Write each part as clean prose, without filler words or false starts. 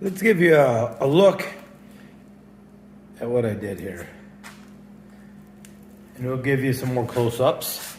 Let's give you a look at what I did here. And we'll give you some more close-ups.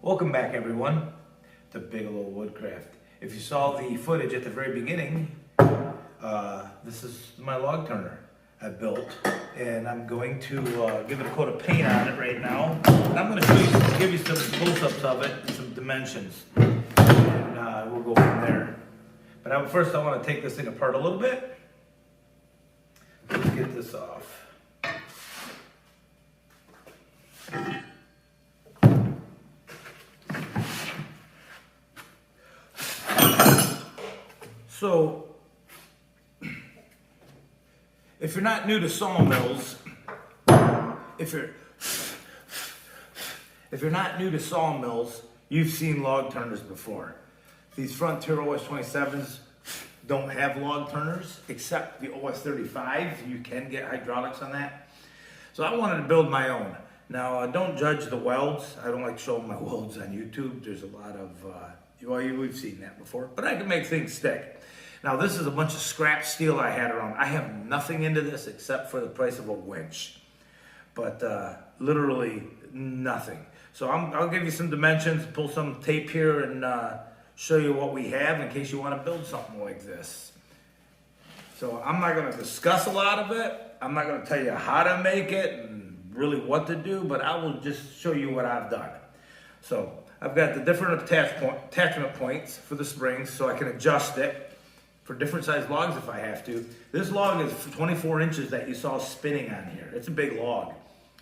Welcome back, everyone, to Bigelow Woodcraft. If you saw the footage at the very beginning, this is my log turner I built, and I'm going to give it a coat of paint on it right now. And I'm going to give you some close-ups of it and some dimensions, and we'll go from there. But first, I want to take this thing apart a little bit. Let's get this off. So, if you're not new to sawmills, if you're not new to sawmills, you've seen log turners before. These Frontier OS-27s don't have log turners, except the OS-35. You can get hydraulics on that. So I wanted to build my own. Now, don't judge the welds. I don't like showing my welds on YouTube. There's a lot of, we've seen that before, but I can make things stick. Now, this is a bunch of scrap steel I had around. I have nothing into this except for the price of a winch, but literally nothing. So I'll give you some dimensions, pull some tape here, and show you what we have in case you want to build something like this. So I'm not going to discuss a lot of it. I'm not going to tell you how to make it and really what to do, but I will just show you what I've done. So I've got the different attachment points for the springs so I can adjust it for different size logs if I have to. This log is 24 inches that you saw spinning on here. It's a big log,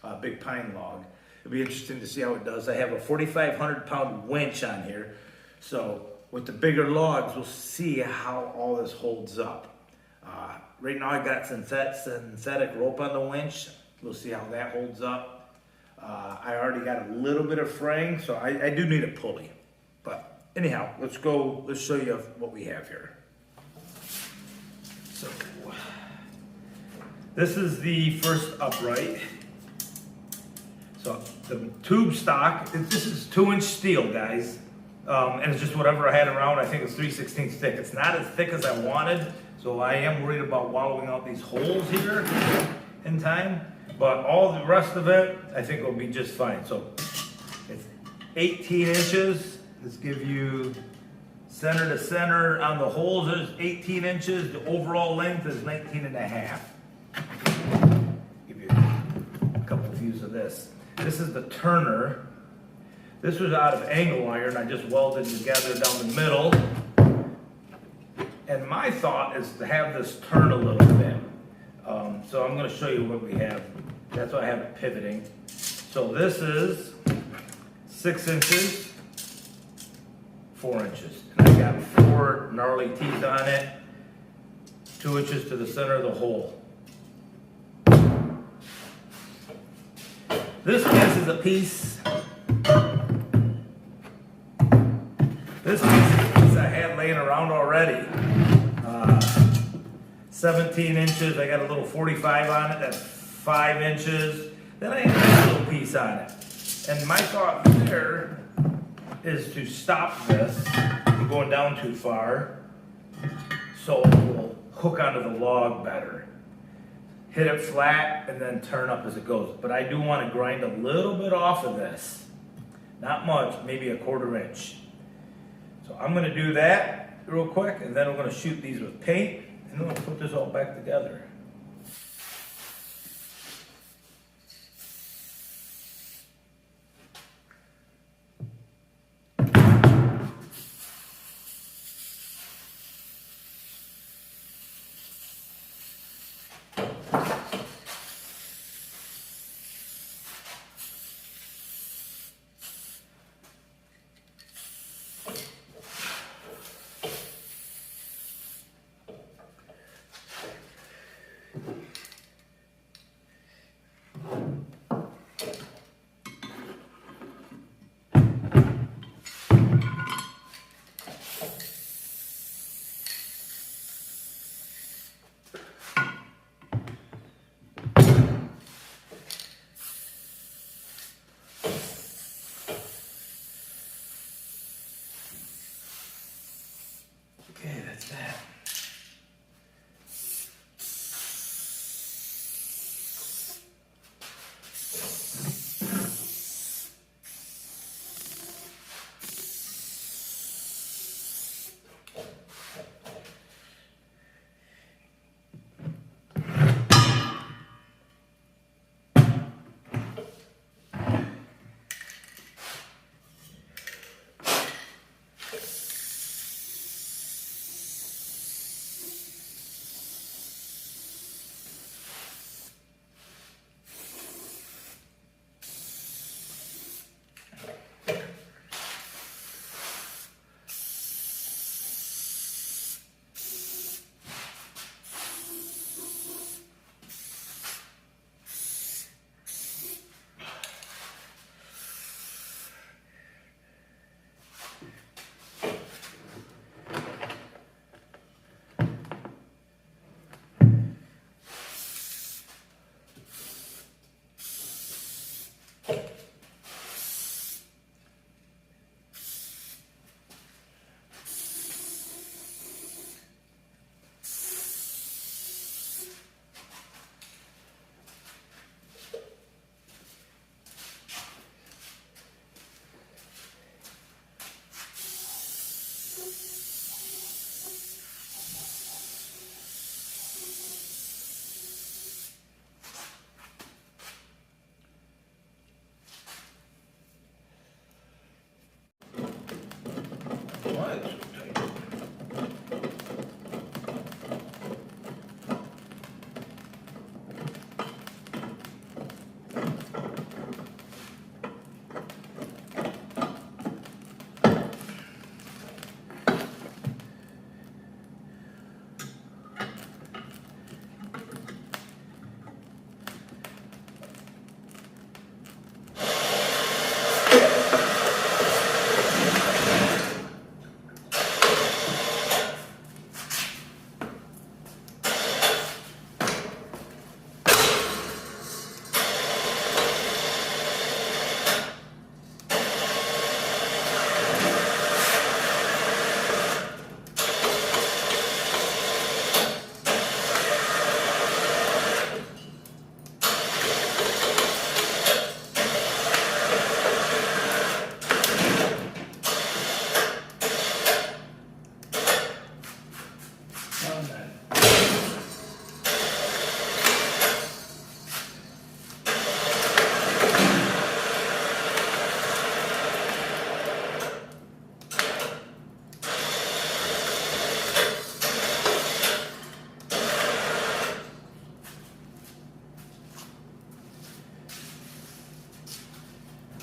a big pine log. It'll be interesting to see how it does. I have a 4,500 pound winch on here. So with the bigger logs, we'll see how all this holds up. Right now I got synthetic rope on the winch. We'll see how that holds up. I already got a little bit of fraying, so I do need a pulley. But anyhow, let's show you what we have here. So, this is the first upright. So the tube stock, this is 2-inch steel, guys. And it's just whatever I had around. I think it's 3/16 thick. It's not as thick as I wanted, so I am worried about wallowing out these holes here in time. But all the rest of it, I think will be just fine. So it's 18 inches. Let's give you center to center on the holes is 18 inches. The overall length is 19 and a half. Give you a couple views of this. This is the turner. This was out of angle iron. I just welded together down the middle. And my thought is to have this turn a little bit. So I'm going to show you what we have. That's why I have it pivoting. So this is 6 inches, 4 inches. And I got 4 gnarly teeth on it, 2 inches to the center of the hole. This piece is a piece. This piece is a piece I had laying around already. 17 inches, I got a little 45 on it, that's 5 inches. Then I have a little piece on it. And my thought there is to stop this from going down too far so it will hook onto the log better. Hit it flat and then turn up as it goes. But I do want to grind a little bit off of this. Not much, maybe a 1/4 inch. So I'm going to do that real quick, and then we're going to shoot these with paint, and then we'll put this all back together.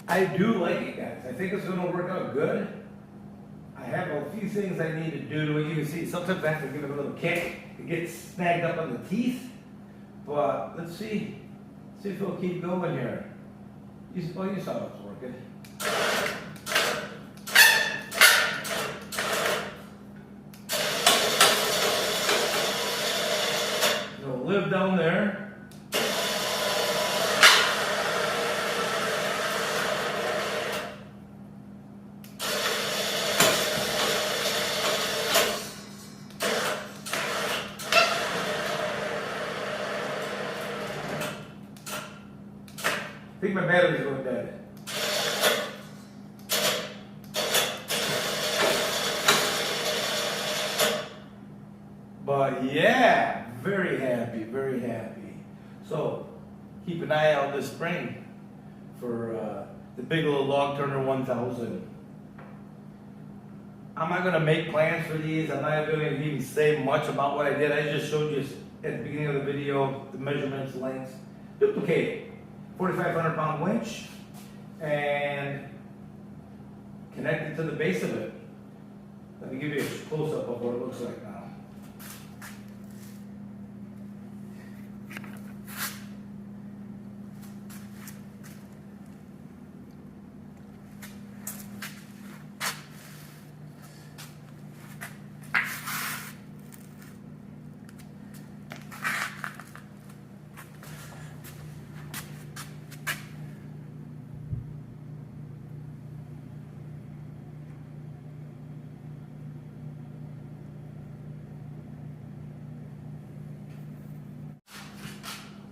I do like it, guys. I think it's gonna work out good. I have a few things I need to do to it. You can see sometimes I have to give it a little kick. It gets snagged up on the teeth. But let's see. See if it'll keep going here. You saw it's working. It'll live down there. I think my battery's going dead. But yeah, very happy, very happy. So keep an eye out this spring for the Bigelow Log Turner 1000. I'm not gonna make plans for these. I'm not going to even say much about what I did. I just showed you at the beginning of the video the measurements, lengths, duplicate. 4,500 pound winch and connect it to the base of it. Let me give you a close up of what it looks like now.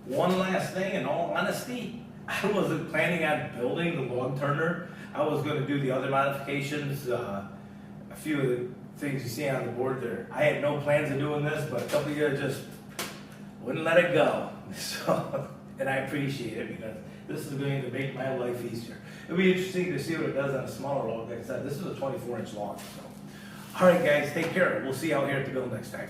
One last thing, in all honesty, I wasn't planning on building the log turner. I was gonna do the other modifications, a few of the things you see on the board there. I had no plans of doing this, but a couple of you just wouldn't let it go. So, and I appreciate it because this is going to make my life easier. It'll be interesting to see what it does on a smaller log. Like I said, this is a 24-inch log. So, all right, guys, take care. We'll see you out here at the build next time.